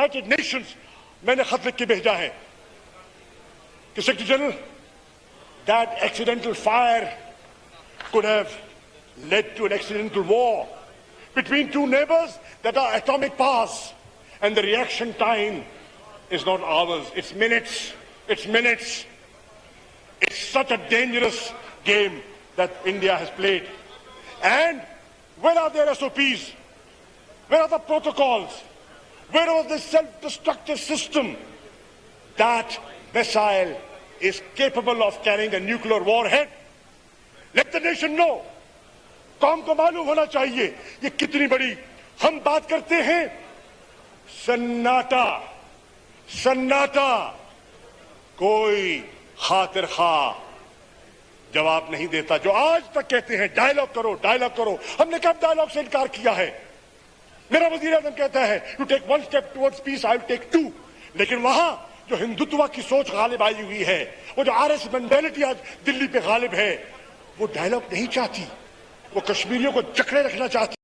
United Nations मैंने खत लिख के भेजा है कि secretary general, that accidental fire could have led to an accidental war between two neighbors that are atomic powers, and the reaction time is not hours, it's minutes. It's minutes. It's such a dangerous game that India has played. And where are their SOPs? Where are the protocols? Where was the self-destructive system? That missile is capable of carrying a nuclear warhead. Let the nation know. कौम को मालूम होना चाहिए ये कितनी बड़ी हम बात करते हैं। सन्नाटा, सन्नाटा, कोई खातिर खा जवाब नहीं देता। जो आज तक कहते हैं डायलॉग करो, डायलॉग करो, हमने कब डायलॉग से इनकार किया है? मेरा वजीर आजम कहता है you take one step towards peace, I will take two. लेकिन वहां जो हिंदुत्व की सोच गालिब आई हुई है, वो जो आरएस मेंटालिटी आज दिल्ली पे गालिब है, वो डायलॉग नहीं चाहती, वो कश्मीरियों को जकड़े रखना चाहती।